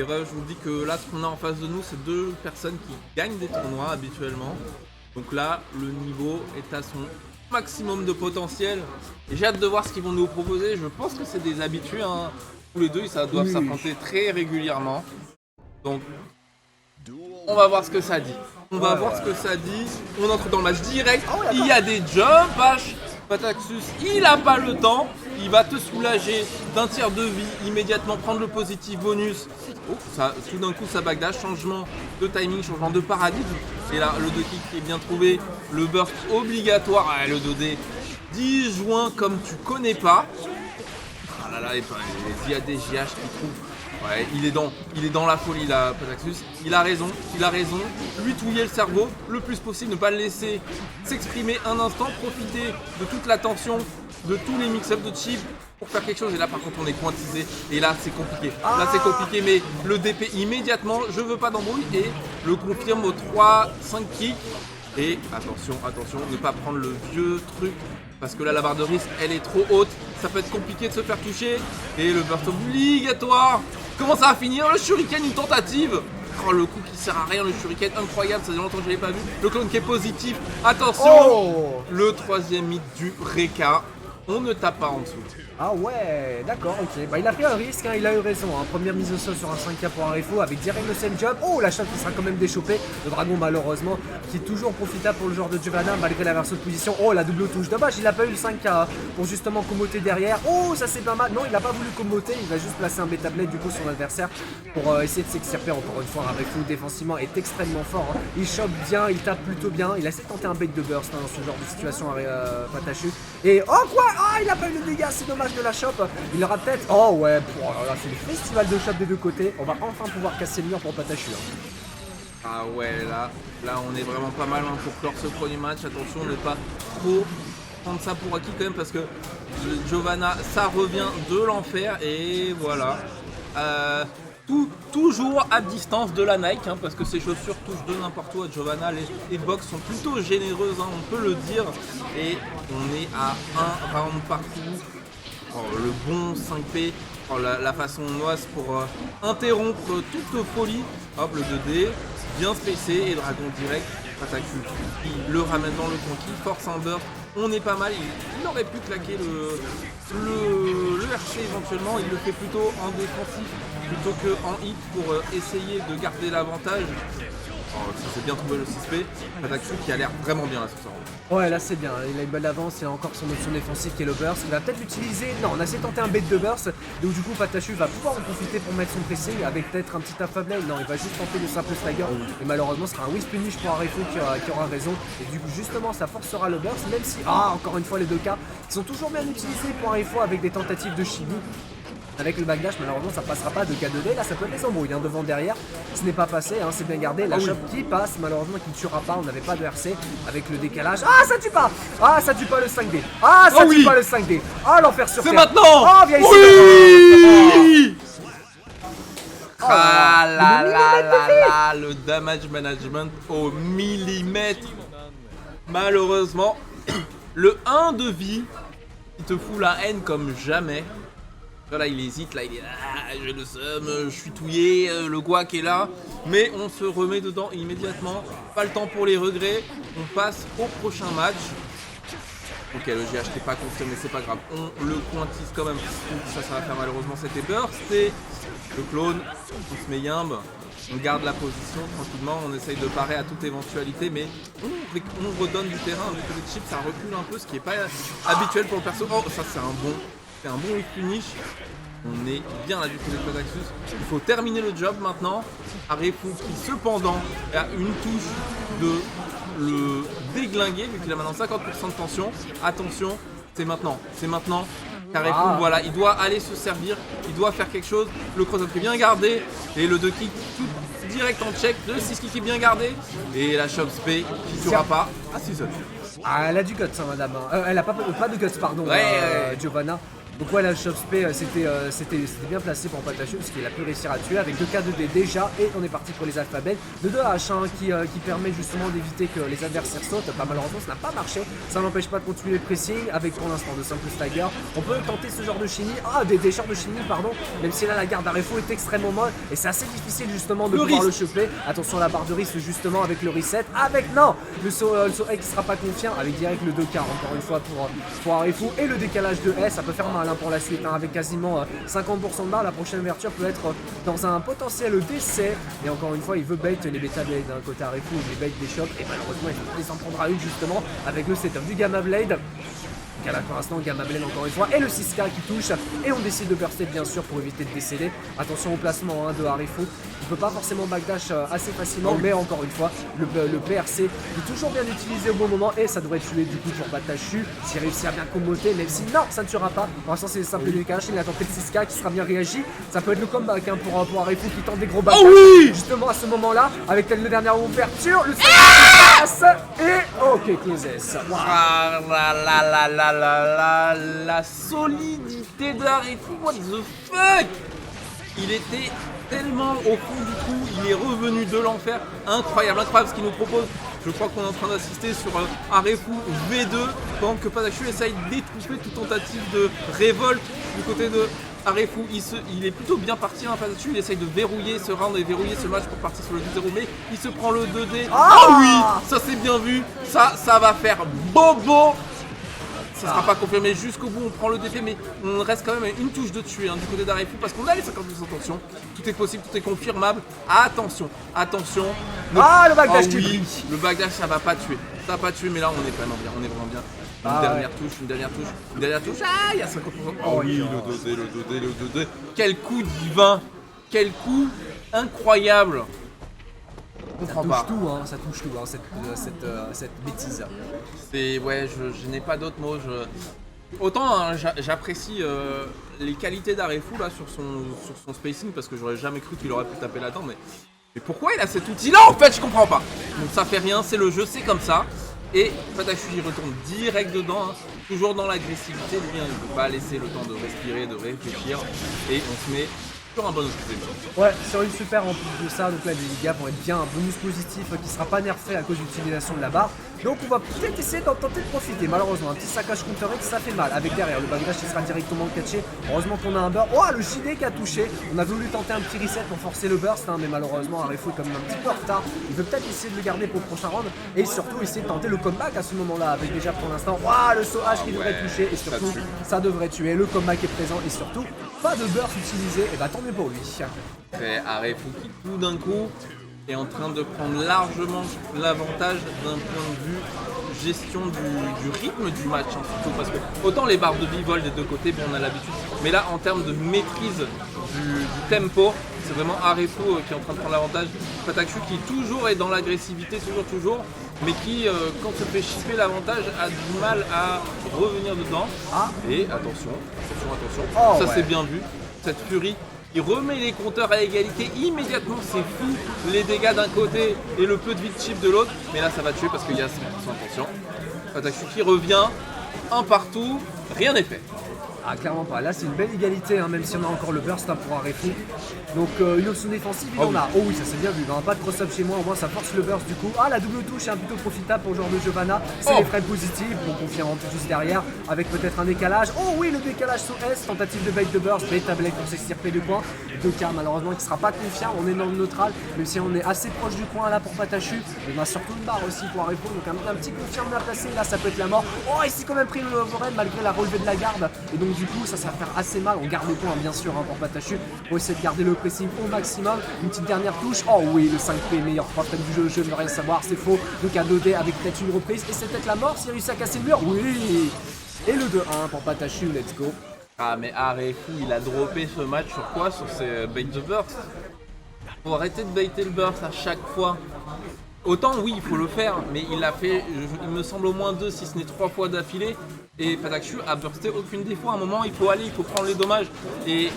Et ouais, je vous dis que là, ce qu'on a en face de nous, c'est deux personnes qui gagnent des tournois habituellement. Donc là, le niveau est à son maximum de potentiel. Et j'ai hâte de voir ce qu'ils vont nous proposer. Je pense que c'est des habitués, hein. Tous les deux, ils doivent s'affronter très régulièrement. Donc, on va voir ce que ça dit. On va voir ce que ça dit. On entre dans le match direct. Il y a des jump H. Pataxus, il a pas le temps. Il va te soulager d'un tiers de vie. Immédiatement prendre le positif bonus. Oh, ça, tout d'un coup, ça backdash. Changement de timing, changement de paradigme. Et là, le 2-kick est bien trouvé. Le burst obligatoire. Ah, le 2D. 10 juin comme tu connais pas. Ah là là, il y a des GH qui trouvent. Ouais, il est dans la folie là, Pataxus. Il a raison. Lui touiller le cerveau le plus possible, ne pas le laisser s'exprimer un instant, profiter de toute la tension, de tous les mix-up de chips pour faire quelque chose. Et là par contre on est pointisé et là c'est compliqué. Là c'est compliqué, mais le DP immédiatement, je veux pas d'embrouille et le confirme au 3-5 kicks. Et attention, ne pas prendre le vieux truc. Parce que là, la barre de risque, elle est trop haute. Ça peut être compliqué de se faire toucher. Et le burst obligatoire. Comment ça va finir? Le shuriken, une tentative. Oh, le coup qui sert à rien, le shuriken, incroyable. Ça fait longtemps que je l'ai pas vu. Le clone qui est positif. Attention. Le troisième hit du Reka. On ne tape pas en dessous. Ah ouais, d'accord, ok. Bah il a pris un risque, hein, il a eu raison. Hein. Première mise au sol sur un 5K pour un refo avec direct le same job. Oh, la chatte qui sera quand même déchopée. Le dragon malheureusement qui est toujours profitable pour le joueur de Giovanna malgré la version de position. Oh, la double touche. Dommage, il a pas eu le 5K hein, pour justement commoter derrière. Oh, ça c'est pas mal. Non, il a pas voulu commoter. Il va juste placer un bêta blade du coup sur l'adversaire pour essayer de s'extirper. Encore une fois, un refo défensivement est extrêmement fort. Hein. Il chope bien, il tape plutôt bien. Il a essayé de tenter un bait de burst hein, dans ce genre de situation Patachu. Et oh quoi. Ah, il a pas eu le dégât, c'est dommage de la shop. Il aura peut-être. Oh ouais, oh là, c'est le festival de shop des deux côtés. On va enfin pouvoir casser le mur pour Patachu. Hein. Ah ouais, là on est vraiment pas mal hein, pour clore ce premier match. Attention, ne pas trop prendre ça pour acquis quand même parce que Giovanna, ça revient de l'enfer et voilà. Toujours à distance de la Nike hein, parce que ces chaussures touchent de n'importe où à Giovanna. Les hitbox sont plutôt généreuses, hein, on peut le dire. Et on est à un round partout. Oh, le bon 5P, oh, la façon noise pour interrompre toute folie. Hop, le 2D, bien spacé et dragon direct. Pataxus qui le ramène dans le conquis, force un burst. On est pas mal, il aurait pu claquer le RC éventuellement. Il le fait plutôt en défensif plutôt qu'en hit pour essayer de garder l'avantage. Oh, ça s'est bien trouvé le 6P. Pataxus qui a l'air vraiment bien là sur ce round. Ouais, là c'est bien, il a une bonne avance, il a encore son option défensive qui est le burst. Il va peut-être l'utiliser. Non, on a essayé de tenter un bait de burst. Donc du coup, Patachu va pouvoir en profiter pour mettre son pressing avec peut-être un petit alpha blade. Non, il va juste tenter le simple stagger. Et malheureusement, ce sera un whisk punish pour un refo qui aura raison. Et du coup, justement, ça forcera le burst. Même si, encore une fois, les deux cas qui sont toujours bien utilisés pour un refo avec des tentatives de Shibu. Avec le backdash, malheureusement, ça passera pas de K2D. Là, ça peut être des embrouilles, hein, devant, derrière. Ce n'est pas passé, hein, c'est bien gardé. La shop qui passe, malheureusement, qui ne tuera pas. On n'avait pas de RC avec le décalage. Ah, ça tue pas. Ah, ça tue pas le 5D. Ah, ça tue pas le 5D. Ah, l'enfer sur terre. C'est maintenant. Oh, viens ici. Oui. Ah là là là là, le damage management au millimètre. Malheureusement, le 1 de vie qui te fout la haine comme jamais. Là il hésite, là il est j'ai le seum, je suis touillé, le guac est là. Mais on se remet dedans immédiatement. Pas le temps pour les regrets. On passe au prochain match. Ok, le GH n'est pas confirmé, c'est pas grave. On le pointise quand même. Ça va faire malheureusement c'était bursté. Le clone, on se met yimbe. On garde la position tranquillement, on essaye de parer à toute éventualité, mais on redonne du terrain avec les chips, ça recule un peu, ce qui n'est pas habituel pour le perso. Oh, ça c'est un bon finish. On est bien là du côté de Pataxus. Il faut terminer le job maintenant. Arefu qui cependant a une touche de le déglinguer vu qu'il a maintenant 50% de tension. Attention, c'est maintenant. Carrefour, voilà, il doit aller se servir, il doit faire quelque chose. Le cross-up est bien gardé et le 2 kick tout direct en check. Le 6 kick est bien gardé et la Shops P qui tuera pas. Ah si ça tue. Ah, elle a du guts, hein, madame. Elle a pas de guts, pardon, Giovanna. Donc ouais, la shop spé, c'était bien placé pour Patachu parce qu'il a pu réussir à tuer avec 2K2D déjà. Et on est parti pour les alphabets. Le 2H qui permet justement d'éviter que les adversaires sautent. Bah, malheureusement, ça n'a pas marché. Ça n'empêche pas de continuer le pressing avec pour l'instant de simples stagger. On peut tenter ce genre de chimie. Ah, des genres de chimie, pardon. Même si là, la garde d'Arefo est extrêmement molle. Et c'est assez difficile justement de pouvoir le choper. Attention à la barre de risque justement avec le reset. Non, le saut X sera pas confiant. Avec direct le 2K encore une fois pour Arefo. Et le décalage de S, ça peut faire mal pour la suite, hein, avec quasiment 50% de barre. La prochaine ouverture peut être dans un potentiel décès. Et encore une fois, il veut bait les Beta Blade d'un côté Arefo, il bait des chocs. Et malheureusement, il s'en prendra une justement avec le setup du Gamma Blade. Là pour l'instant, Gamma Blade encore une fois, et le 6K qui touche, et on décide de burster bien sûr pour éviter de décéder. Attention au placement de Arefo, il peut pas forcément backdash assez facilement, mais encore une fois, le PRC est toujours bien utilisé au bon moment, et ça devrait tuer du coup pour Patachu, s'il réussit à bien comboter, même si non, ça ne tuera pas. Pour l'instant, c'est le simple décalage, il a tenté le 6K qui sera bien réagi, ça peut être le comeback hein, pour Arefo qui tente des gros backdash. Justement à ce moment-là, avec la dernière ouverture, le 5K qui passe, et ok, closes. La solidité d'Arefo, what the fuck! Il était tellement au fond du trou, il est revenu de l'enfer. Incroyable ce qu'il nous propose. Je crois qu'on est en train d'assister sur Arefo V2 pendant que Patachu essaye d'étouffer toute tentative de révolte du côté de Arefo. Il est plutôt bien parti, hein, Patachu. Il essaye de verrouiller ce round et verrouiller ce match pour partir sur le 2-0, mais il se prend le 2D. Ah oui, ça c'est bien vu. Ça va faire bobo. Ça sera pas confirmé jusqu'au bout, on prend le DP, mais on reste quand même une touche de tuer hein, du côté d'Arefo parce qu'on a les 50%. Attention, tout est possible, tout est confirmable. Attention. Le backdash qui brille. Le backdash, ça va pas tuer. Ça va pas tuer, mais là on est vraiment bien. Une dernière touche. Ah, il y a 50%. Oh oui, le 2D. Quel coup divin. Quel coup incroyable. Ça touche tout, cette bêtise. Je n'ai pas d'autres mots. Autant hein, j'apprécie les qualités d'Arefo là sur son spacing parce que j'aurais jamais cru qu'il aurait pu taper là-dedans. Mais pourquoi il a cet outil là en fait, je comprends pas. Donc ça fait rien, c'est le jeu, c'est comme ça. Et Patachu il retourne direct dedans, hein, toujours dans l'agressivité. Lui, hein, il ne peut pas laisser le temps de respirer, de réfléchir. Et on se met sur un bon objectif. Ouais, sur une super en plus de ça, donc là les gars vont être bien un bonus positif qui sera pas nerfé à cause de l'utilisation de la barre. Donc on va peut-être essayer d'en tenter de profiter. Malheureusement, un petit saccage counter X, ça fait mal. Avec derrière, le backdash qui sera directement catché. Heureusement qu'on a un burst. Oh, le JD qui a touché. On a voulu tenter un petit reset pour forcer le burst, hein, mais malheureusement, Arefo est quand même un petit peu en retard. Il veut peut-être essayer de le garder pour le prochain round et surtout essayer de tenter le comeback à ce moment-là. Avec déjà pour l'instant, le saut H qui devrait toucher et surtout, ça devrait tuer. Le comeback est présent et surtout, pas de burst utilisé. Et bah tant mieux pour lui. C'est Arefo qui tout d'un coup est en train de prendre largement l'avantage d'un point de vue gestion du rythme du match, hein, surtout parce que autant les barres de vie volent des deux côtés, bon, on a l'habitude, mais là en termes de maîtrise du tempo, c'est vraiment Arefo qui est en train de prendre l'avantage. Patachu qui toujours est dans l'agressivité, toujours, mais qui quand se fait chipper l'avantage a du mal à revenir dedans. Et attention, ça c'est bien vu, cette furie. Il remet les compteurs à égalité immédiatement, c'est fou, les dégâts d'un côté et le peu de vie de chip de l'autre, mais là ça va tuer parce qu'il y a 100% attention. Patachu qui revient, un partout, rien n'est fait. Ah clairement pas, là c'est une belle égalité hein, même si on a encore le burst hein, pour Arefo. Donc une option défensive il en a. Oh oui ça c'est bien vu, pas de cross-up chez moi, au moins ça force le burst du coup. Ah la double touche est un plutôt profitable pour le genre de Giovanna. C'est les frames positifs, donc on vient juste derrière avec peut-être un décalage. Oh oui le décalage sous S, tentative de bait de burst, Beta Blade pour s'extirper du coin. 2K malheureusement qui sera pas confiant, on est dans le neutral, même si on est assez proche du coin là pour Patachu. Il y a surtout une barre aussi pour Arefo, donc un petit confirme à placer, là ça peut être la mort. Oh il s'est quand même pris le overhead malgré la relevée de la garde. Et donc du coup ça va faire assez mal, on garde le point bien sûr hein, pour Patachu pour essayer de garder le pressing au maximum. Une petite dernière touche, oh oui le 5P meilleur profil du jeu, je ne veux rien savoir, c'est faux. Donc à 2D avec peut-être une reprise et c'est peut-être la mort s'il réussit à casser le mur, oui. Et le 2-1 pour Patachu, let's go. Ah mais Arefo il a droppé ce match sur quoi? Sur ses bait the burst. Faut arrêter de baiter le burst à chaque fois. Autant oui, il faut le faire, mais il l'a fait, il me semble au moins 2, si ce n'est 3 fois d'affilée. Et Patakshu a bursté aucune des fois. À un moment, il faut aller, il faut prendre les dommages. Et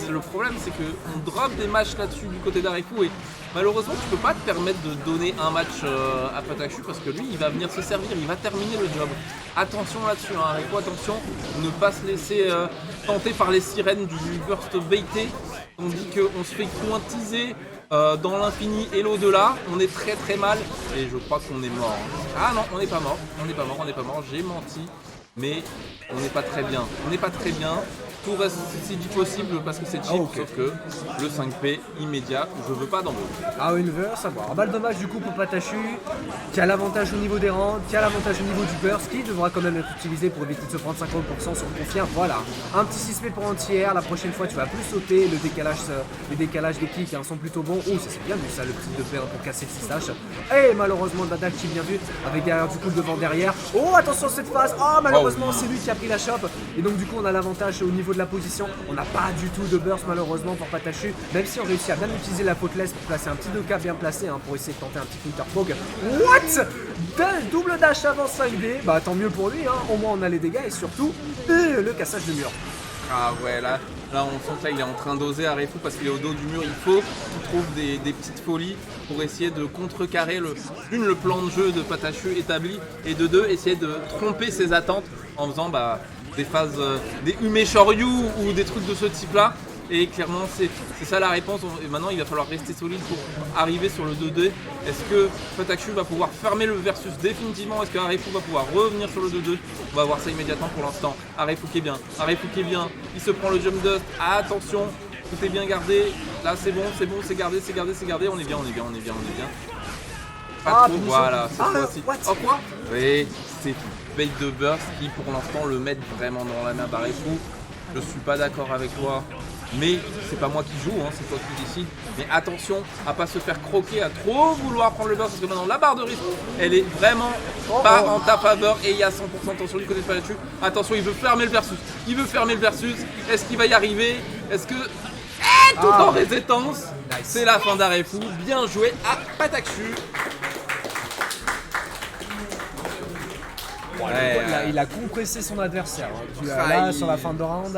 le problème, c'est qu'on drop des matchs là-dessus du côté d'Arefu. Et malheureusement, tu peux pas te permettre de donner un match à Patakshu parce que lui, il va venir se servir, il va terminer le job. Attention là-dessus, hein, Arefu, attention, ne pas se laisser tenter par les sirènes du burst baité. On dit qu'on se fait pointiser. Dans l'infini et l'au-delà, on est très très mal et je crois qu'on est mort. Ah non, on n'est pas mort, j'ai menti, mais on n'est pas très bien. On n'est pas très bien, tout reste si vite possible parce que c'est cheap, sauf que le 5P immédiat, je veux pas d'embauche. Ah, Universe, à voir. Bah, le dommage du coup pour Patachu, qui a l'avantage au niveau des rangs, qui a l'avantage au niveau du burst, qui devra quand même être utilisé pour éviter de se prendre 50% sur le confirme. Voilà, un petit 6P pour anti-air, la prochaine fois tu vas plus sauter, les décalages des kicks sont plutôt bons. Oh, ça c'est bien vu ça, le petit 2P pour casser le 6H. Et malheureusement, Dadak qui bien vu, avec derrière du coup le devant derrière. Oh, attention cette phase, oh malheureusement c'est lui qui a pris la chope. Et donc du coup on a l'avantage au niveau de la position, on n'a pas du tout de burst malheureusement pour Patachu, même si on réussit à bien utiliser la faultless pour placer un petit 2K bien placé pour essayer de tenter un petit counter poke. What? Double dash avant 5D, bah tant mieux pour lui, au moins on a les dégâts et surtout le cassage de mur. Ah ouais, là on sent que là il est en train d'oser Arefu parce qu'il est au dos du mur. Il faut qu'il trouve des petites folies pour essayer de contrecarrer le plan de jeu de Patachu établi, et de deux, essayer de tromper ses attentes en faisant des phases, des Ume Shoryu ou des trucs de ce type là. Et clairement c'est ça la réponse. Et maintenant il va falloir rester solide pour arriver sur le 2-2. Est-ce que Patakshu va pouvoir fermer le versus définitivement? Est-ce que Arefu va pouvoir revenir sur le 2-2? On va voir ça immédiatement. Pour l'instant Arefu qui est bien, il se prend le jump dust, attention, tout est bien gardé. Là c'est bon, c'est gardé, on est bien. Pas trop, voilà, cette fois-ci. Oh quoi? Oui, c'est bait de burst qui pour l'instant le mettent vraiment dans la nappe Arefu. Je suis pas d'accord avec toi. Mais c'est pas moi qui joue, c'est toi qui décide. Mais attention à pas se faire croquer, à trop vouloir prendre le burst parce que maintenant la barre de risque elle est vraiment pas en ta faveur et il y a 100% attention du côté de Patachu. Attention, il veut fermer le versus. Est-ce qu'il va y arriver? Est-ce que. Tout en résistance, c'est la fin d'Arefu. Bien joué à Patachu. Il a compressé son adversaire. Là, sur la fin de round.